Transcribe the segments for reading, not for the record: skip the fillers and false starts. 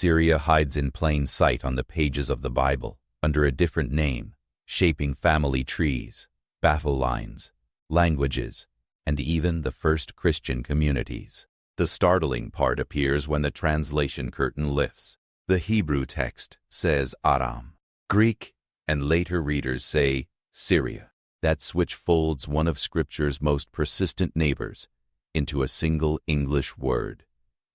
Syria hides in plain sight on the pages of the Bible, under a different name, shaping family trees, battle lines, languages, and even the first Christian communities. The startling part appears when the translation curtain lifts. The Hebrew text says Aram, Greek, and later readers say Syria. That switch folds one of Scripture's most persistent neighbors into a single English word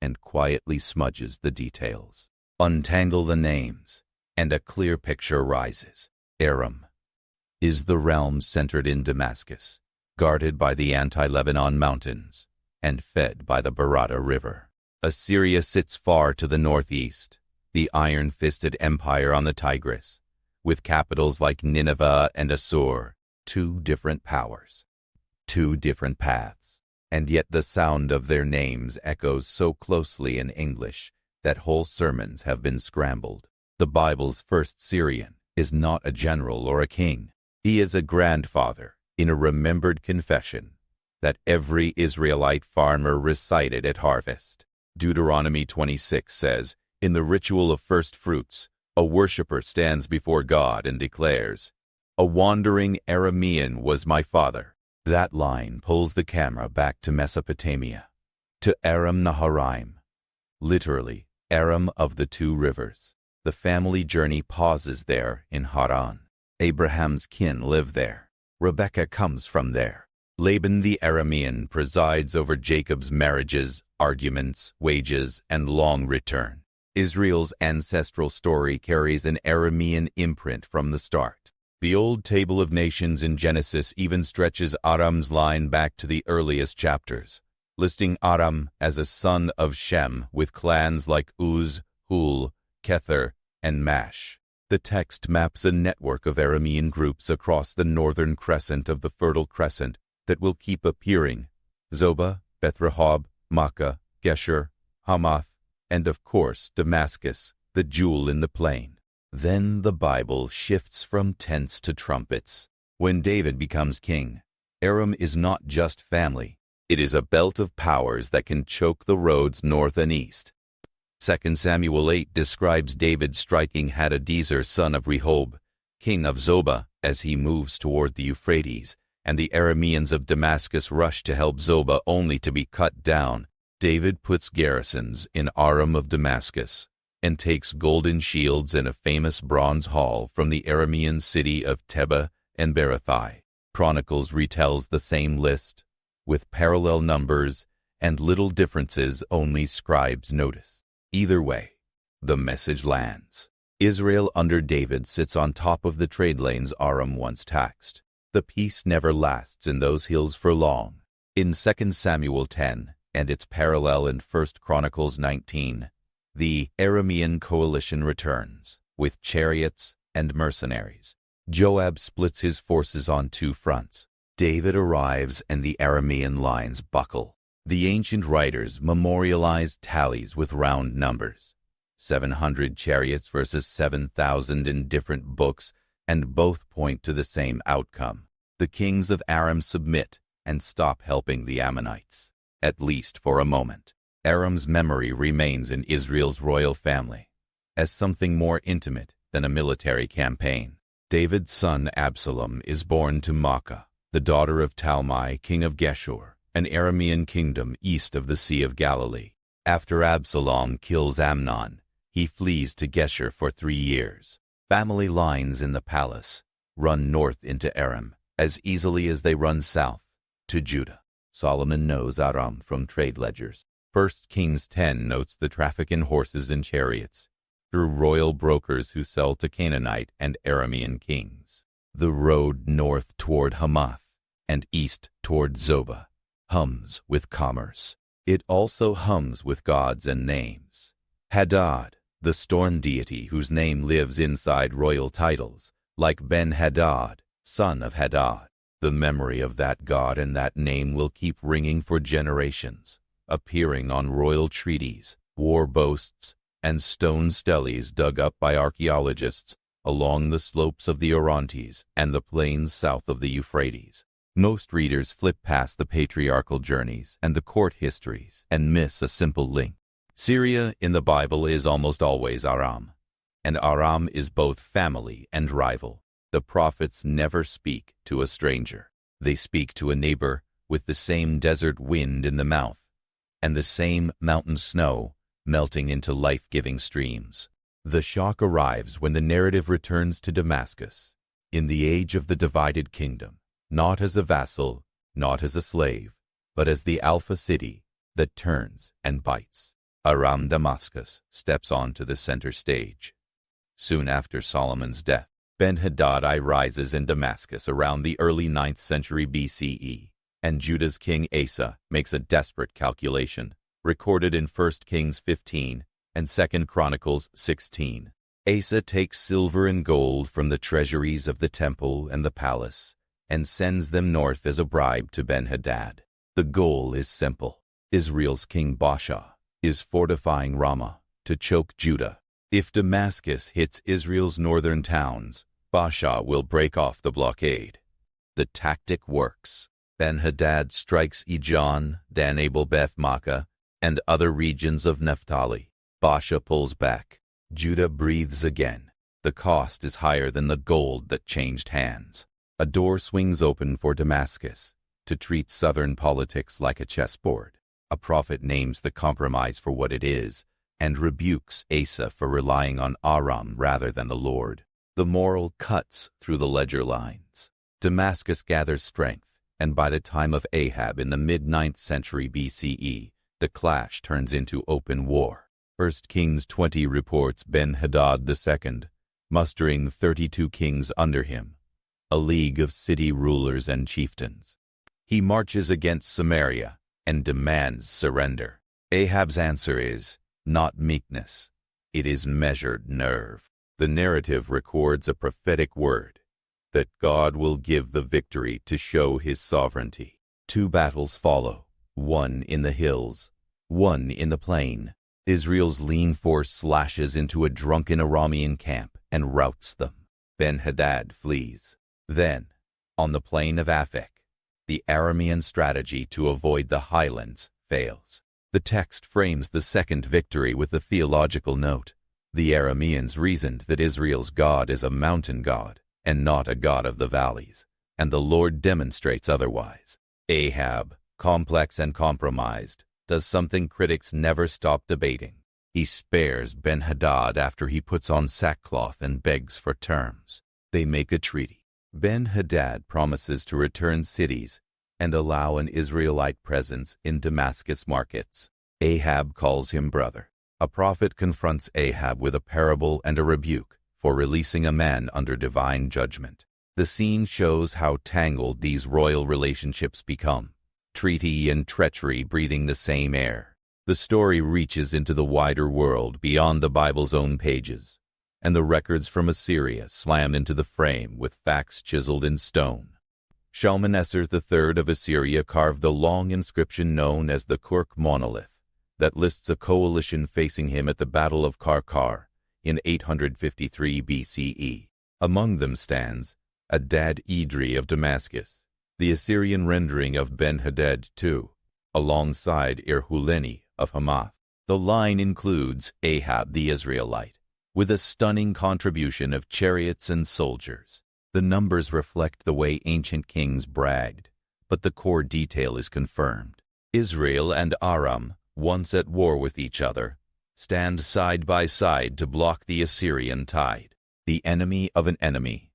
and quietly smudges the details. Untangle the names, and a clear picture rises. Aram is the realm centered in Damascus, guarded by the anti-Lebanon mountains and fed by the Barada River. Assyria sits far to the northeast, the iron-fisted empire on the Tigris, with capitals like Nineveh and Assur, two different powers, two different paths. And yet the sound of their names echoes so closely in English that whole sermons have been scrambled. The Bible's first Syrian is not a general or a king. He is a grandfather in a remembered confession that every Israelite farmer recited at harvest. Deuteronomy 26 says, "In the ritual of first fruits, a worshiper stands before God and declares, 'A wandering Aramean was my father.'" That line pulls the camera back to Mesopotamia, to Aram Naharaim, literally Aram of the two rivers. The family journey pauses there in Haran. Abraham's kin live there. Rebekah comes from there. Laban the Aramean presides over Jacob's marriages, arguments, wages, and long return. Israel's ancestral story carries an Aramean imprint from the start. The old Table of Nations in Genesis even stretches Aram's line back to the earliest chapters, listing Aram as a son of Shem with clans like Uz, Hul, Kether, and Mash. The text maps a network of Aramean groups across the northern crescent of the Fertile Crescent that will keep appearing: Zobah, Beth-Rehob, Makkah, Geshur, Hamath, and of course Damascus, the jewel in the plain. Then the Bible shifts from tents to trumpets. When David becomes king, Aram is not just family. It is a belt of powers that can choke the roads north and east. 2 Samuel 8 describes David striking Hadadezer, son of Rehob, king of Zobah, as he moves toward the Euphrates, and the Arameans of Damascus rush to help Zobah only to be cut down. David puts garrisons in Aram of Damascus and takes golden shields and a famous bronze hall from the Aramean city of Tebah and Berothai. Chronicles retells the same list, with parallel numbers and little differences only scribes notice. Either way, the message lands. Israel under David sits on top of the trade lanes Aram once taxed. The peace never lasts in those hills for long. In 2 Samuel 10 and its parallel in 1 Chronicles 19, the Aramean coalition returns, with chariots and mercenaries. Joab splits his forces on two fronts. David arrives and the Aramean lines buckle. The ancient writers memorialize tallies with round numbers. 700 chariots versus 7,000 in different books, and both point to the same outcome. The kings of Aram submit and stop helping the Ammonites, at least for a moment. Aram's memory remains in Israel's royal family as something more intimate than a military campaign. David's son Absalom is born to Maacah, the daughter of Talmai, king of Geshur, an Aramean kingdom east of the Sea of Galilee. After Absalom kills Amnon, he flees to Geshur for 3 years. Family lines in the palace run north into Aram as easily as they run south to Judah. Solomon knows Aram from trade ledgers. 1 Kings 10 notes the traffic in horses and chariots through royal brokers who sell to Canaanite and Aramean kings. The road north toward Hamath and east toward Zobah hums with commerce. It also hums with gods and names. Hadad, the storm deity whose name lives inside royal titles, like Ben-Hadad, son of Hadad. The memory of that god and that name will keep ringing for generations, appearing on royal treaties, war boasts, and stone steles dug up by archaeologists along the slopes of the Orontes and the plains south of the Euphrates. Most readers flip past the patriarchal journeys and the court histories and miss a simple link. Syria in the Bible is almost always Aram, and Aram is both family and rival. The prophets never speak to a stranger. They speak to a neighbor with the same desert wind in the mouth, and the same mountain snow melting into life-giving streams. The shock arrives when the narrative returns to Damascus, in the age of the divided kingdom, not as a vassal, not as a slave, but as the Alpha city that turns and bites. Aram Damascus steps onto the center stage. Soon after Solomon's death, Ben-Hadad rises in Damascus around the early 9th century BCE, and Judah's king Asa makes a desperate calculation, recorded in 1 Kings 15 and 2 Chronicles 16. Asa takes silver and gold from the treasuries of the temple and the palace and sends them north as a bribe to Ben-Hadad. The goal is simple. Israel's king Baasha is fortifying Ramah to choke Judah. If Damascus hits Israel's northern towns, Baasha will break off the blockade. The tactic works. Ben-Hadad strikes Ijon, Dan Abel-Beth-Makkah, and other regions of Naphtali. Baasha pulls back. Judah breathes again. The cost is higher than the gold that changed hands. A door swings open for Damascus to treat southern politics like a chessboard. A prophet names the compromise for what it is and rebukes Asa for relying on Aram rather than the Lord. The moral cuts through the ledger lines. Damascus gathers strength, and by the time of Ahab in the mid-9th century BCE, the clash turns into open war. 1 Kings 20 reports Ben-Hadad II, mustering 32 kings under him, a league of city rulers and chieftains. He marches against Samaria and demands surrender. Ahab's answer is not meekness, it is measured nerve. The narrative records a prophetic word, that God will give the victory to show his sovereignty. 2 battles follow, one in the hills, one in the plain. Israel's lean force slashes into a drunken Aramean camp and routs them. Ben-Hadad flees. Then, on the plain of Aphek, the Aramean strategy to avoid the highlands fails. The text frames the second victory with a theological note. The Arameans reasoned that Israel's God is a mountain god and not a god of the valleys, and the Lord demonstrates otherwise. Ahab, complex and compromised, does something critics never stop debating. He spares Ben-Hadad after he puts on sackcloth and begs for terms. They make a treaty. Ben-Hadad promises to return cities and allow an Israelite presence in Damascus markets. Ahab calls him brother. A prophet confronts Ahab with a parable and a rebuke for releasing a man under divine judgment. The scene shows how tangled these royal relationships become. Treaty and treachery breathing the same air. The story reaches into the wider world beyond the Bible's own pages, and the records from Assyria slam into the frame with facts chiseled in stone. Shalmaneser III of Assyria carved a long inscription known as the Kurk monolith that lists a coalition facing him at the Battle of Karkar in 853 BCE. Among them stands Adad Idri of Damascus, the Assyrian rendering of Ben-Hadad II, alongside Irhuleni of Hamath. The line includes Ahab the Israelite, with a stunning contribution of chariots and soldiers. The numbers reflect the way ancient kings bragged, but the core detail is confirmed. Israel and Aram, once at war with each other, stand side by side to block the Assyrian tide. The enemy of an enemy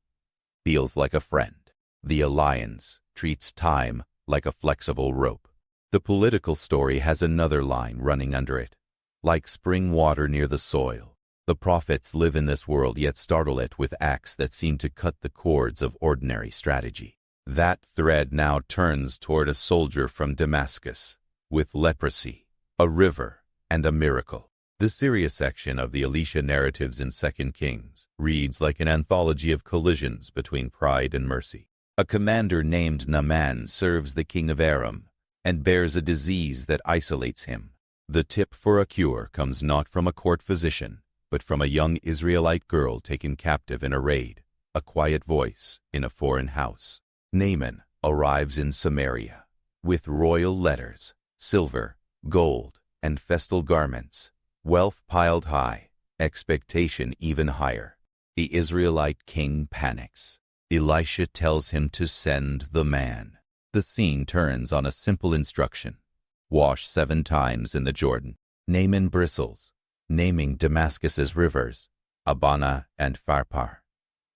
feels like a friend. The alliance treats time like a flexible rope. The political story has another line running under it. Like spring water near the soil, the prophets live in this world yet startle it with acts that seem to cut the cords of ordinary strategy. That thread now turns toward a soldier from Damascus, with leprosy, a river, and a miracle. The Syria section of the Elisha narratives in 2 Kings reads like an anthology of collisions between pride and mercy. A commander named Naaman serves the king of Aram and bears a disease that isolates him. The tip for a cure comes not from a court physician, but from a young Israelite girl taken captive in a raid, a quiet voice in a foreign house. Naaman arrives in Samaria with royal letters, silver, gold, and festal garments, wealth piled high, expectation even higher. The Israelite king panics. Elisha tells him to send the man. The scene turns on a simple instruction. Wash 7 times in the Jordan. Naaman bristles, naming Damascus's rivers, Abana and Pharpar,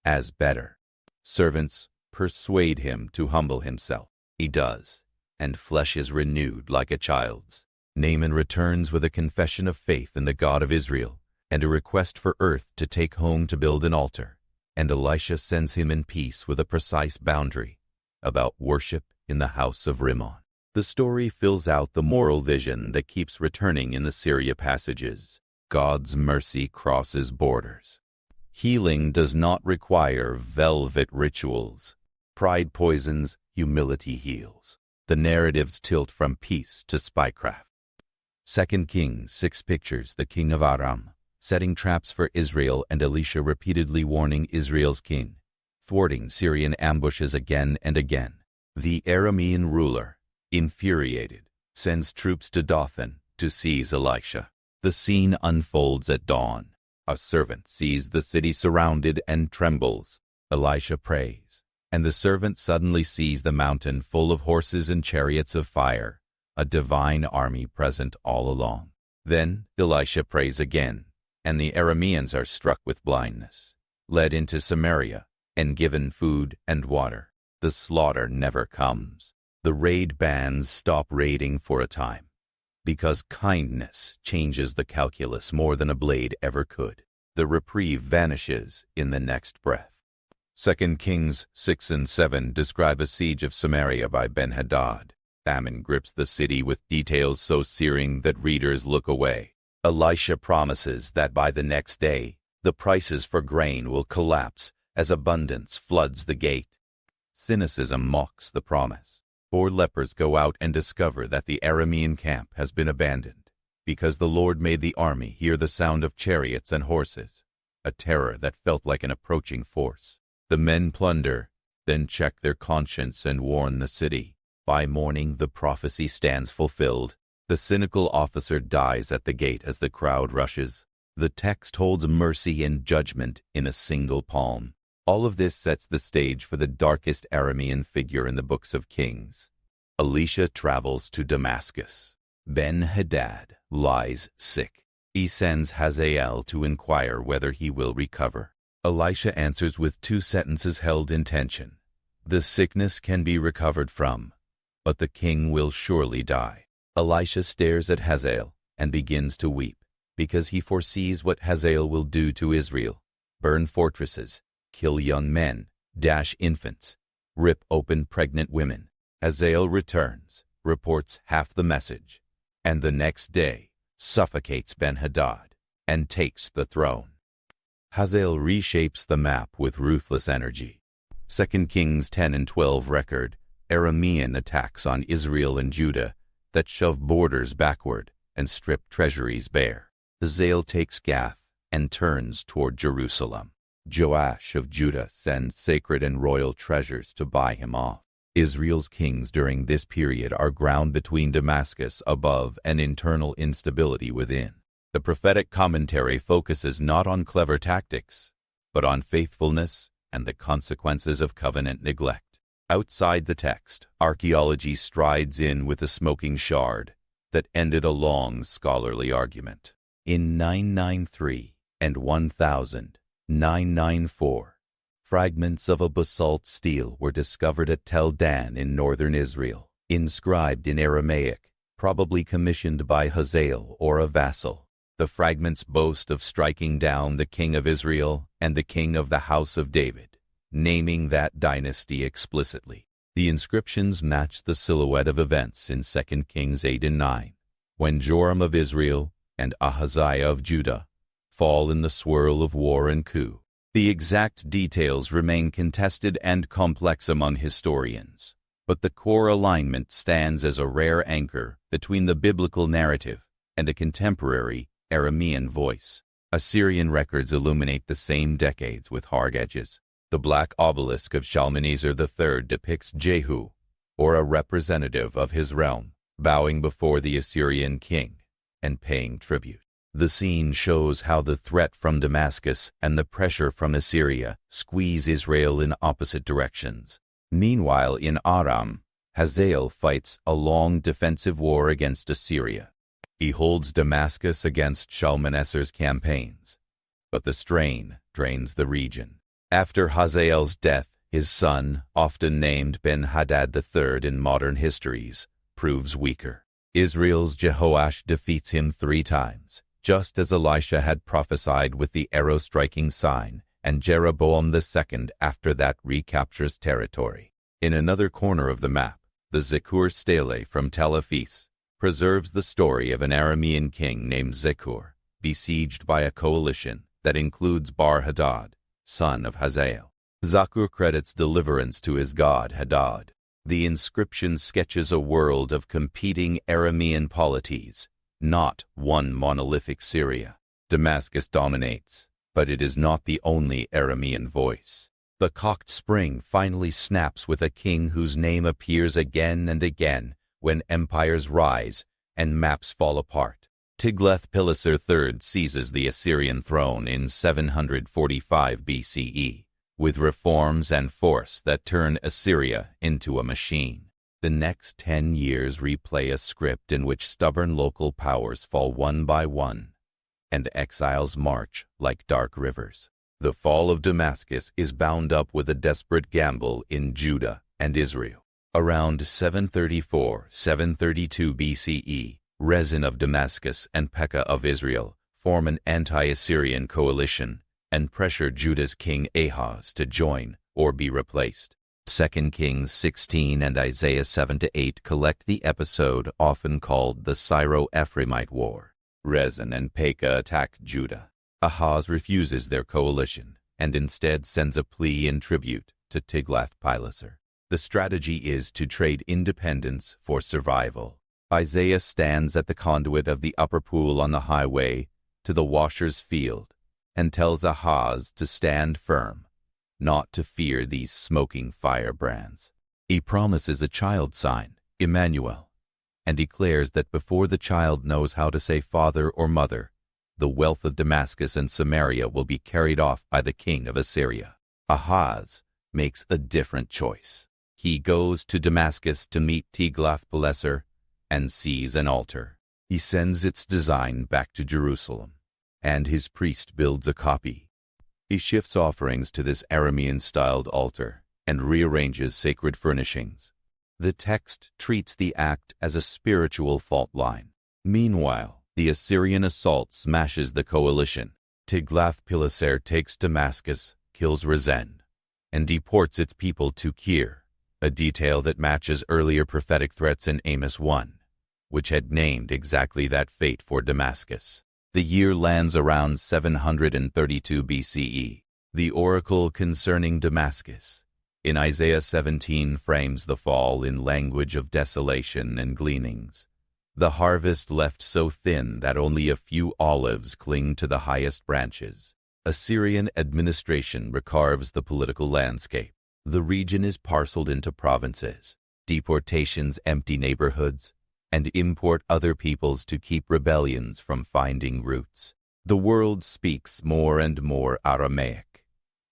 as better. Servants persuade him to humble himself. He does, and flesh is renewed like a child's. Naaman returns with a confession of faith in the God of Israel and a request for earth to take home to build an altar, and Elisha sends him in peace with a precise boundary about worship in the house of Rimmon. The story fills out the moral vision that keeps returning in the Syria passages. God's mercy crosses borders. Healing does not require velvet rituals. Pride poisons, humility heals. The narratives tilt from peace to spycraft. 2 Kings 6 pictures the king of Aram setting traps for Israel and Elisha repeatedly warning Israel's king, thwarting Syrian ambushes again and again. The Aramean ruler, infuriated, sends troops to Dothan to seize Elisha. The scene unfolds at dawn. A servant sees the city surrounded and trembles. Elisha prays, and the servant suddenly sees the mountain full of horses and chariots of fire, a divine army present all along. Then Elisha prays again, and the Arameans are struck with blindness, led into Samaria, and given food and water. The slaughter never comes. The raid bands stop raiding for a time, because kindness changes the calculus more than a blade ever could. The reprieve vanishes in the next breath. 2 Kings 6 and 7 describe a siege of Samaria by Ben-Hadad. Famine grips the city with details so searing that readers look away. Elisha promises that by the next day, the prices for grain will collapse as abundance floods the gate. Cynicism mocks the promise. 4 lepers go out and discover that the Aramean camp has been abandoned, because the Lord made the army hear the sound of chariots and horses, a terror that felt like an approaching force. The men plunder, then check their conscience and warn the city. By morning, the prophecy stands fulfilled. The cynical officer dies at the gate as the crowd rushes. The text holds mercy and judgment in a single palm. All of this sets the stage for the darkest Aramean figure in the books of Kings. Elisha travels to Damascus. Ben-Hadad lies sick. He sends Hazael to inquire whether he will recover. Elisha answers with 2 sentences held in tension. The sickness can be recovered from, but the king will surely die. Elisha stares at Hazael and begins to weep, because he foresees what Hazael will do to Israel: burn fortresses, kill young men, dash infants, rip open pregnant women. Hazael returns, reports half the message, and the next day suffocates Ben-Hadad and takes the throne. Hazael reshapes the map with ruthless energy. 2 Kings 10 and 12 record Aramean attacks on Israel and Judah that shove borders backward and strip treasuries bare. Hazael takes Gath and turns toward Jerusalem. Joash of Judah sends sacred and royal treasures to buy him off. Israel's kings during this period are ground between Damascus above and internal instability within. The prophetic commentary focuses not on clever tactics, but on faithfulness and the consequences of covenant neglect. Outside the text, archaeology strides in with a smoking shard that ended a long scholarly argument. In 993 and 1994, fragments of a basalt stele were discovered at Tel Dan in northern Israel, inscribed in Aramaic, probably commissioned by Hazael or a vassal. The fragments boast of striking down the king of Israel and the king of the house of David, naming that dynasty explicitly. The inscriptions match the silhouette of events in 2 Kings 8 and 9, when Joram of Israel and Ahaziah of Judah fall in the swirl of war and coup. The exact details remain contested and complex among historians, but the core alignment stands as a rare anchor between the biblical narrative and a contemporary Aramean voice. Assyrian records illuminate the same decades with hard edges. The black obelisk of Shalmaneser III depicts Jehu, or a representative of his realm, bowing before the Assyrian king, and paying tribute. The scene shows how the threat from Damascus and the pressure from Assyria squeeze Israel in opposite directions. Meanwhile, in Aram, Hazael fights a long defensive war against Assyria. He holds Damascus against Shalmaneser's campaigns, but the strain drains the region. After Hazael's death, his son, often named Ben-Hadad III in modern histories, proves weaker. Israel's Jehoash defeats him 3 times, just as Elisha had prophesied with the arrow-striking sign, and Jeroboam II after that recaptures territory. In another corner of the map, the Zekur stele from Tel Ephes preserves the story of an Aramean king named Zekur, besieged by a coalition that includes Bar-Hadad, son of Hazael. Zakur credits deliverance to his god Hadad. The inscription sketches a world of competing Aramean polities, not one monolithic Syria. Damascus dominates, but it is not the only Aramean voice. The cocked spring finally snaps with a king whose name appears again and again when empires rise and maps fall apart. Tiglath-Pileser III seizes the Assyrian throne in 745 BCE, with reforms and force that turn Assyria into a machine. The next 10 years replay a script in which stubborn local powers fall one by one, and exiles march like dark rivers. The fall of Damascus is bound up with a desperate gamble in Judah and Israel. Around 734-732 BCE, Rezin of Damascus and Pekah of Israel form an anti-Assyrian coalition and pressure Judah's king Ahaz to join or be replaced. 2 Kings 16 and Isaiah 7-8 collect the episode often called the Syro-Ephraimite War. Rezin and Pekah attack Judah. Ahaz refuses their coalition and instead sends a plea in tribute to Tiglath-Pileser. The strategy is to trade independence for survival. Isaiah stands at the conduit of the upper pool on the highway to the washer's field and tells Ahaz to stand firm, not to fear these smoking firebrands. He promises a child sign, Emmanuel, and declares that before the child knows how to say father or mother, the wealth of Damascus and Samaria will be carried off by the king of Assyria. Ahaz makes a different choice. He goes to Damascus to meet Tiglath-Pileser and sees an altar. He sends its design back to Jerusalem, and his priest builds a copy. He shifts offerings to this Aramean-styled altar and rearranges sacred furnishings. The text treats the act as a spiritual fault line. Meanwhile, the Assyrian assault smashes the coalition. Tiglath-Pileser takes Damascus, kills Rezin, and deports its people to Kir, a detail that matches earlier prophetic threats in Amos 1, which had named exactly that fate for Damascus. The year lands around 732 BCE. The oracle concerning Damascus in Isaiah 17 frames the fall in language of desolation and gleanings. The harvest left so thin that only a few olives cling to the highest branches. Assyrian administration recarves the political landscape. The region is parceled into provinces. Deportations empty neighborhoods and import other peoples to keep rebellions from finding roots. The world speaks more and more Aramaic,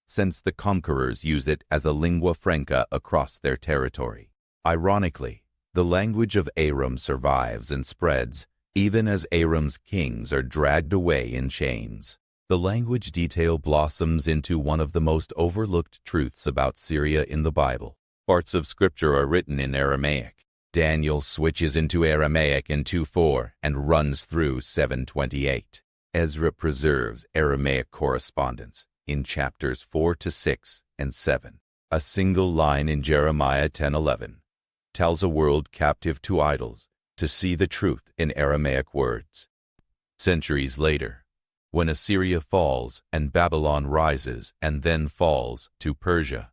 since the conquerors use it as a lingua franca across their territory. Ironically, the language of Aram survives and spreads even as Aram's kings are dragged away in chains. The language detail blossoms into one of the most overlooked truths about Syria in the Bible. Parts of Scripture are written in Aramaic. Daniel switches into Aramaic in 2:4 and runs through 7:28. Ezra preserves Aramaic correspondence in chapters 4-6 and 7. A single line in Jeremiah 10:11 tells a world captive to idols to see the truth in Aramaic words. Centuries later, when Assyria falls and Babylon rises and then falls to Persia,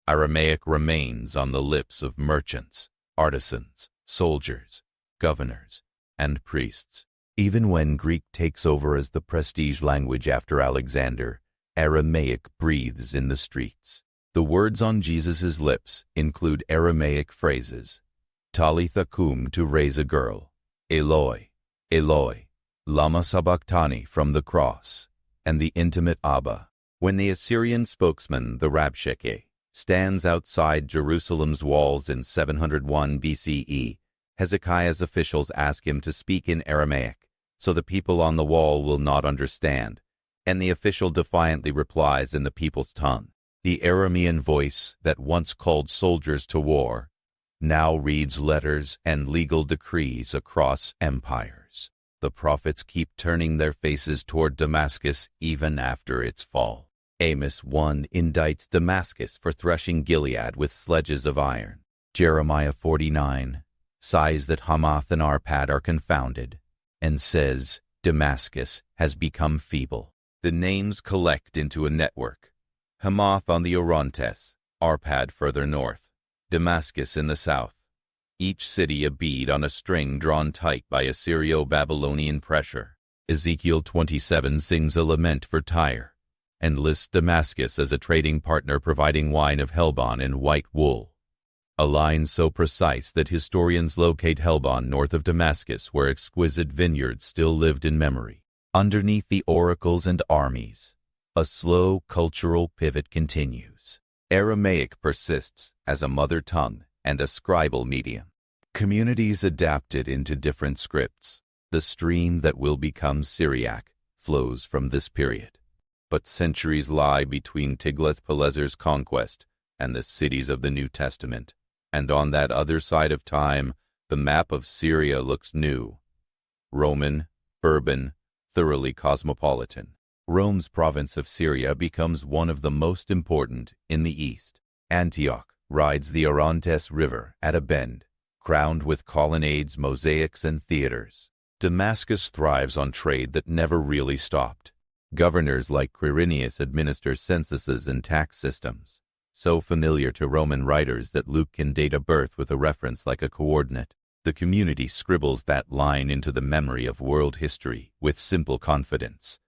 Aramaic remains on the lips of merchants, artisans, soldiers, governors, and priests. Even when Greek takes over as the prestige language after Alexander, Aramaic breathes in the streets. The words on Jesus' lips include Aramaic phrases: Talitha kum, to raise a girl, Eloi, Eloi, Lama Sabachthani from the cross, and the intimate Abba. When the Assyrian spokesman, the Rabshakeh, stands outside Jerusalem's walls in 701 BCE, Hezekiah's officials ask him to speak in Aramaic, so the people on the wall will not understand, and the official defiantly replies in the people's tongue. The Aramean voice that once called soldiers to war now reads letters and legal decrees across empires. The prophets keep turning their faces toward Damascus even after its fall. Amos 1 indicts Damascus for threshing Gilead with sledges of iron. Jeremiah 49 sighs that Hamath and Arpad are confounded, and says Damascus has become feeble. The names collect into a network. Hamath on the Orontes, Arpad further north, Damascus in the south. Each city a bead on a string drawn tight by Assyrio-Babylonian pressure. Ezekiel 27 sings a lament for Tyre, and lists Damascus as a trading partner providing wine of Helbon and white wool. A line so precise that historians locate Helbon north of Damascus, where exquisite vineyards still lived in memory. Underneath the oracles and armies, a slow cultural pivot continues. Aramaic persists as a mother tongue and a scribal medium. Communities adapted into different scripts. The stream that will become Syriac flows from this period. But centuries lie between Tiglath-Pileser's conquest and the cities of the New Testament, and on that other side of time, the map of Syria looks new. Roman, urban, thoroughly cosmopolitan. Rome's province of Syria becomes one of the most important in the east. Antioch rides the Orontes River at a bend, crowned with colonnades, mosaics, and theaters. Damascus thrives on trade that never really stopped. Governors like Quirinius administer censuses and tax systems, so familiar to Roman writers that Luke can date a birth with a reference like a coordinate. The community scribbles that line into the memory of world history with simple confidence.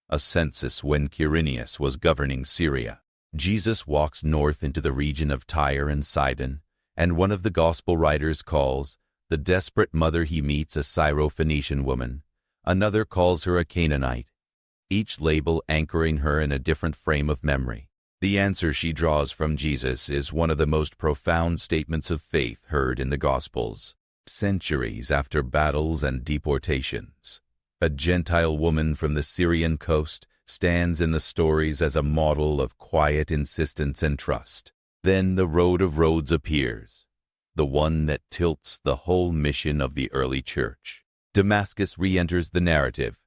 A census when Quirinius was governing Syria. Jesus walks north into the region of Tyre and Sidon, and one of the gospel writers calls the desperate mother he meets a Syro-Phoenician woman. Another calls her a Canaanite, each label anchoring her in a different frame of memory. The answer she draws from Jesus is one of the most profound statements of faith heard in the Gospels. Centuries after battles and deportations, a Gentile woman from the Syrian coast stands in the stories as a model of quiet insistence and trust. Then the road of roads appears, the one that tilts the whole mission of the early church. Damascus re-enters the narrative,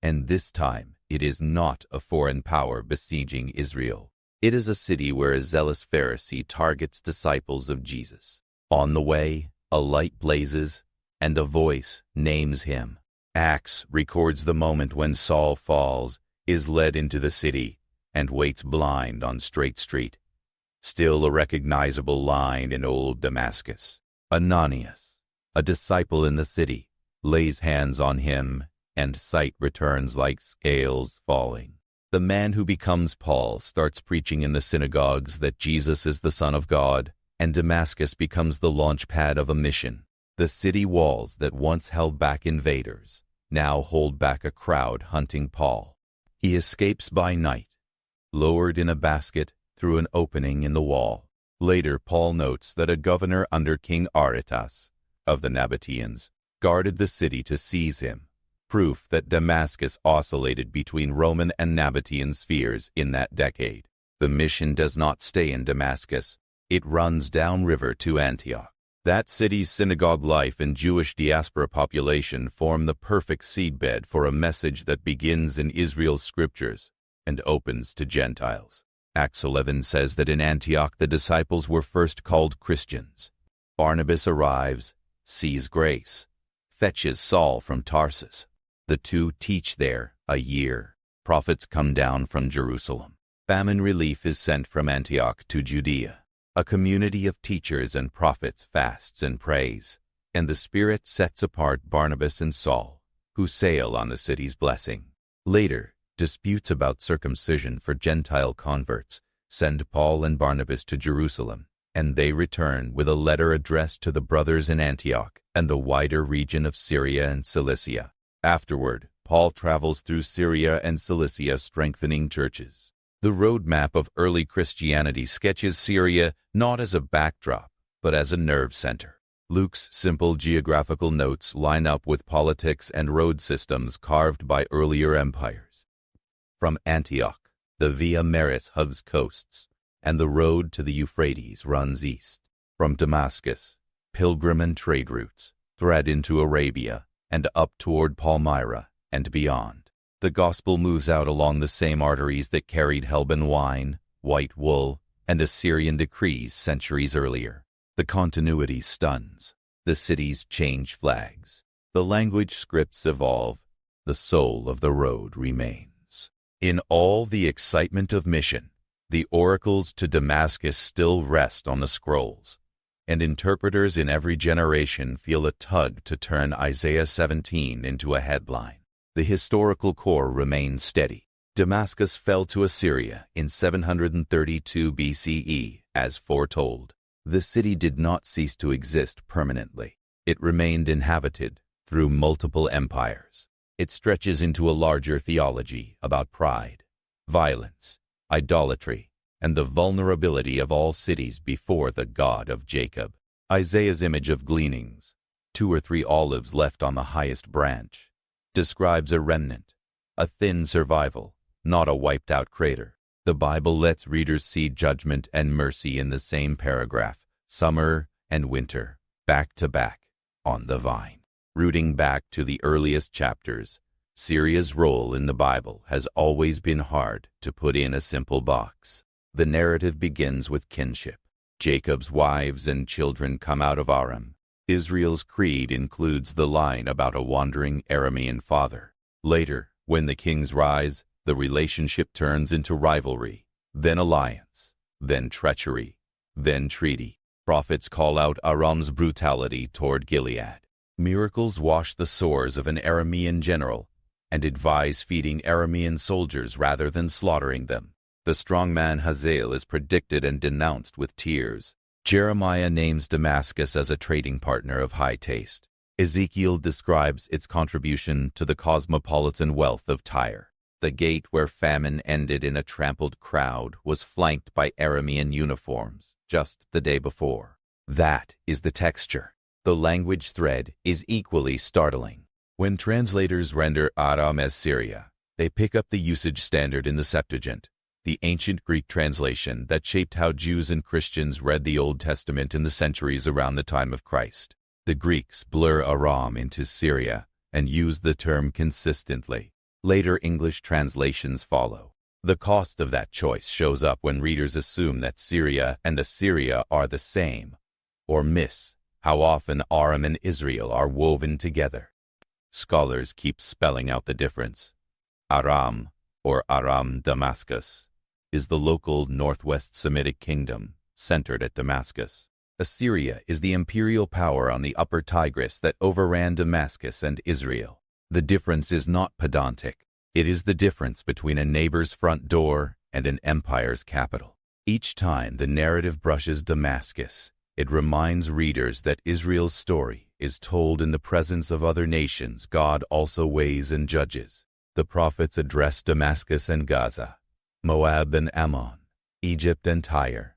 and this time it is not a foreign power besieging Israel. It is a city where a zealous Pharisee targets disciples of Jesus. On the way, a light blazes, and a voice names him. Acts records the moment when Saul falls, is led into the city, and waits blind on Straight Street. Still a recognizable line in old Damascus. Ananias, a disciple in the city, lays hands on him, and sight returns like scales falling. The man who becomes Paul starts preaching in the synagogues that Jesus is the Son of God, and Damascus becomes the launch pad of a mission. The city walls that once held back invaders now hold back a crowd hunting Paul. He escapes by night, lowered in a basket through an opening in the wall. Later, Paul notes that a governor under King Aretas of the Nabateans guarded the city to seize him, proof that Damascus oscillated between Roman and Nabatean spheres in that decade. The mission does not stay in Damascus. It runs downriver to Antioch. That city's synagogue life and Jewish diaspora population form the perfect seedbed for a message that begins in Israel's scriptures and opens to Gentiles. Acts 11 says that in Antioch the disciples were first called Christians. Barnabas arrives, sees grace, fetches Saul from Tarsus. The two teach there a year. Prophets come down from Jerusalem. Famine relief is sent from Antioch to Judea. A community of teachers and prophets fasts and prays, and the Spirit sets apart Barnabas and Saul, who sail on the city's blessing. Later, disputes about circumcision for Gentile converts send Paul and Barnabas to Jerusalem, and they return with a letter addressed to the brothers in Antioch and the wider region of Syria and Cilicia. Afterward, Paul travels through Syria and Cilicia, strengthening churches. The roadmap of early Christianity sketches Syria not as a backdrop, but as a nerve center. Luke's simple geographical notes line up with politics and road systems carved by earlier empires. From Antioch, the Via Maris hugs coasts, and the road to the Euphrates runs east. From Damascus, pilgrim and trade routes thread into Arabia and up toward Palmyra and beyond. The gospel moves out along the same arteries that carried Helban wine, white wool, and Assyrian decrees centuries earlier. The continuity stuns. The cities change flags. The language scripts evolve. The soul of the road remains. In all the excitement of mission, the oracles to Damascus still rest on the scrolls, and interpreters in every generation feel a tug to turn Isaiah 17 into a headline. The historical core remains steady. Damascus fell to Assyria in 732 BCE, as foretold. The city did not cease to exist permanently. It remained inhabited through multiple empires. It stretches into a larger theology about pride, violence, idolatry, and the vulnerability of all cities before the God of Jacob. Isaiah's image of gleanings, 2 or 3 olives left on the highest branch, describes a remnant, a thin survival, not a wiped-out crater. The Bible lets readers see judgment and mercy in the same paragraph, summer and winter, back to back, on the vine. Rooting back to the earliest chapters, Syria's role in the Bible has always been hard to put in a simple box. The narrative begins with kinship. Jacob's wives and children come out of Aram. Israel's creed includes the line about a wandering Aramean father. Later, when the kings rise, the relationship turns into rivalry, then alliance, then treachery, then treaty. Prophets call out Aram's brutality toward Gilead. Miracles wash the sores of an Aramean general and advise feeding Aramean soldiers rather than slaughtering them. The strong man Hazael is predicted and denounced with tears. Jeremiah names Damascus as a trading partner of high taste. Ezekiel describes its contribution to the cosmopolitan wealth of Tyre. The gate where famine ended in a trampled crowd was flanked by Aramean uniforms just the day before. That is the texture. The language thread is equally startling. When translators render Aram as Syria, they pick up the usage standard in the Septuagint, the ancient Greek translation that shaped how Jews and Christians read the Old Testament in the centuries around the time of Christ. The Greeks blur Aram into Syria and use the term consistently. Later English translations follow. The cost of that choice shows up when readers assume that Syria and Assyria are the same, or miss how often Aram and Israel are woven together. Scholars keep spelling out the difference. Aram, or Aram Damascus, is the local northwest Semitic kingdom centered at Damascus. Assyria is the imperial power on the upper Tigris that overran Damascus and Israel. The difference is not pedantic. It is the difference between a neighbor's front door and an empire's capital. Each time the narrative brushes Damascus, it reminds readers that Israel's story is told in the presence of other nations God also weighs and judges. The prophets address Damascus and Gaza, Moab and Ammon, Egypt and Tyre,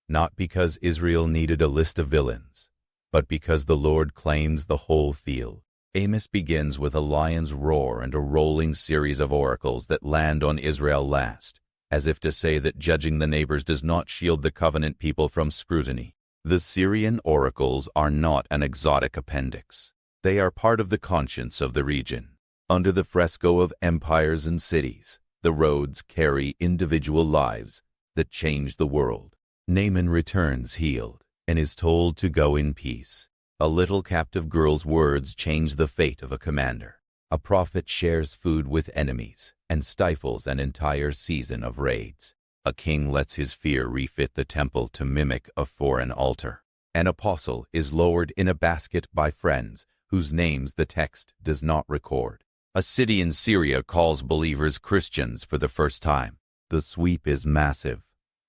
not because Israel needed a list of villains, but because the Lord claims the whole field. Amos begins with a lion's roar and a rolling series of oracles that land on Israel last, as if to say that judging the neighbors does not shield the covenant people from scrutiny. The Syrian oracles are not an exotic appendix. They are part of the conscience of the region. Under the fresco of empires and cities, the roads carry individual lives that change the world. Naaman returns healed and is told to go in peace. A little captive girl's words change the fate of a commander. A prophet shares food with enemies and stifles an entire season of raids. A king lets his fear refit the temple to mimic a foreign altar. An apostle is lowered in a basket by friends whose names the text does not record. A city in Syria calls believers Christians for the first time. The sweep is massive,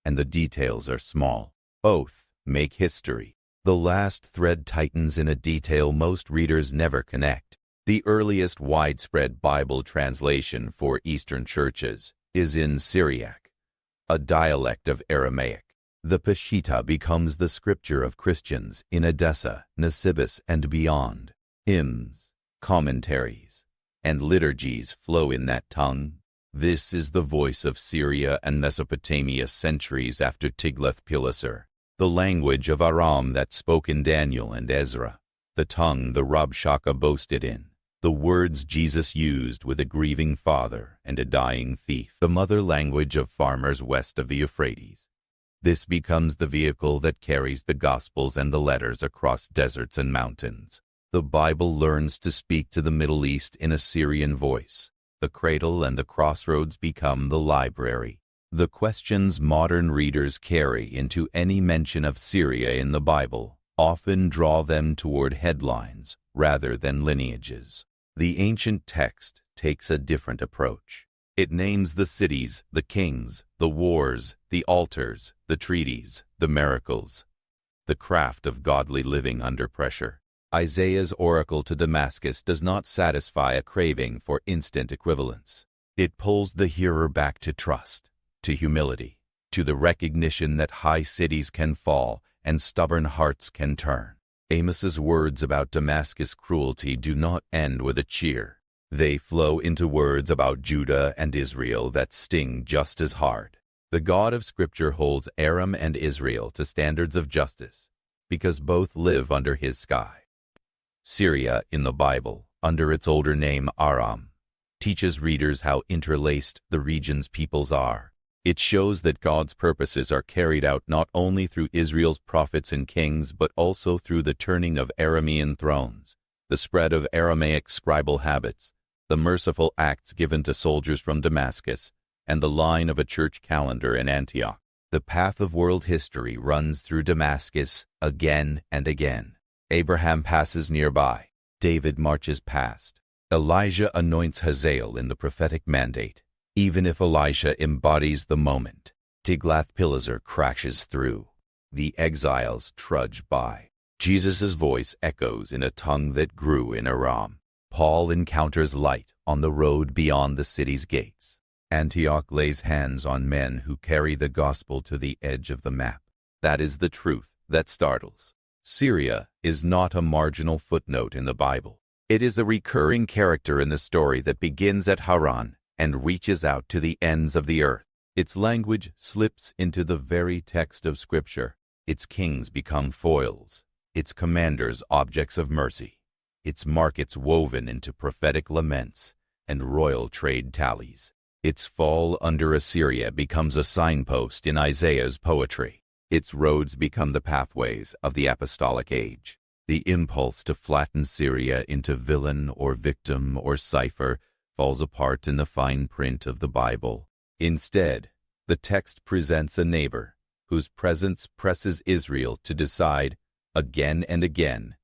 and the details are small. Both make history. The last thread tightens in a detail most readers never connect. The earliest widespread Bible translation for Eastern churches is in Syriac, a dialect of Aramaic. The Peshitta becomes the scripture of Christians in Edessa, Nisibis, and beyond. Hymns, commentaries, and liturgies flow in that tongue. This is the voice of Syria and Mesopotamia centuries after Tiglath-Pileser, the language of Aram that spoke in Daniel and Ezra, the tongue the Rabshakeh boasted in, the words Jesus used with a grieving father and a dying thief, the mother language of farmers west of the Euphrates. This becomes the vehicle that carries the Gospels and the letters across deserts and mountains. The Bible learns to speak to the Middle East in a Syrian voice. The cradle and the crossroads become the library. The questions modern readers carry into any mention of Syria in the Bible often draw them toward headlines rather than lineages. The ancient text takes a different approach. It names the cities, the kings, the wars, the altars, the treaties, the miracles, the craft of godly living under pressure. Isaiah's oracle to Damascus does not satisfy a craving for instant equivalence. It pulls the hearer back to trust, to humility, to the recognition that high cities can fall and stubborn hearts can turn. Amos's words about Damascus' cruelty do not end with a cheer. They flow into words about Judah and Israel that sting just as hard. The God of Scripture holds Aram and Israel to standards of justice because both live under his sky. Syria in the Bible, under its older name Aram, teaches readers how interlaced the region's peoples are. It shows that God's purposes are carried out not only through Israel's prophets and kings, but also through the turning of Aramean thrones, the spread of Aramaic scribal habits, the merciful acts given to soldiers from Damascus, and the line of a church calendar in Antioch. The path of world history runs through Damascus again and again. Abraham passes nearby. David marches past. Elijah anoints Hazael in the prophetic mandate. Even if Elisha embodies the moment, Tiglath-Pileser crashes through. The exiles trudge by. Jesus' voice echoes in a tongue that grew in Aram. Paul encounters light on the road beyond the city's gates. Antioch lays hands on men who carry the gospel to the edge of the map. That is the truth that startles. Syria is not a marginal footnote in the Bible. It is a recurring character in the story that begins at Haran and reaches out to the ends of the earth. Its language slips into the very text of Scripture. Its kings become foils, its commanders objects of mercy, its markets woven into prophetic laments and royal trade tallies. Its fall under Assyria becomes a signpost in Isaiah's poetry. Its roads become the pathways of the apostolic age. The impulse to flatten Syria into villain or victim or cipher falls apart in the fine print of the Bible. Instead, the text presents a neighbor whose presence presses Israel to decide, again and again,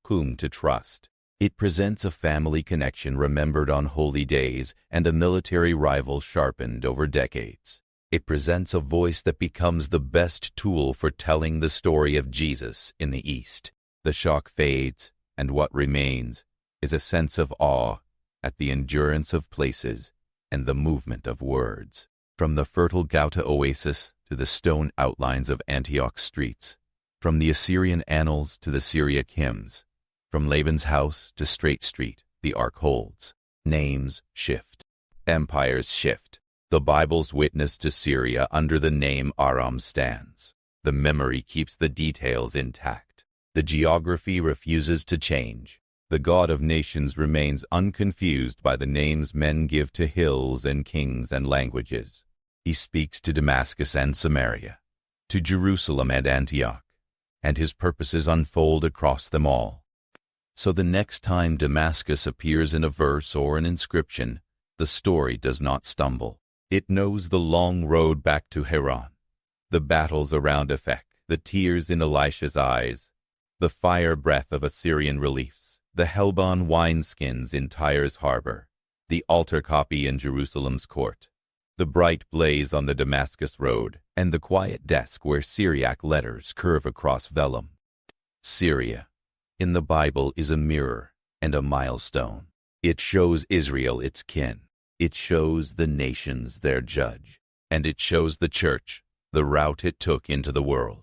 whom to trust. It presents a family connection remembered on holy days and a military rival sharpened over decades. It presents a voice that becomes the best tool for telling the story of Jesus in the East. The shock fades, and what remains is a sense of awe at the endurance of places and the movement of words. From the fertile Ghouta oasis to the stone outlines of Antioch's streets, from the Assyrian annals to the Syriac hymns, from Laban's house to Straight Street, the Ark holds. Names shift. Empires shift. The Bible's witness to Syria under the name Aram stands. The memory keeps the details intact. The geography refuses to change. The God of nations remains unconfused by the names men give to hills and kings and languages. He speaks to Damascus and Samaria, to Jerusalem and Antioch, and his purposes unfold across them all. So the next time Damascus appears in a verse or an inscription, the story does not stumble. It knows the long road back to Haran, the battles around Aphek, the tears in Elisha's eyes, the fire breath of Assyrian reliefs, the Helbon wineskins in Tyre's harbor, the altar copy in Jerusalem's court, the bright blaze on the Damascus road, and the quiet desk where Syriac letters curve across vellum. Syria, in the Bible, is a mirror and a milestone. It shows Israel its kin. It shows the nations their judge. And it shows the church the route it took into the world.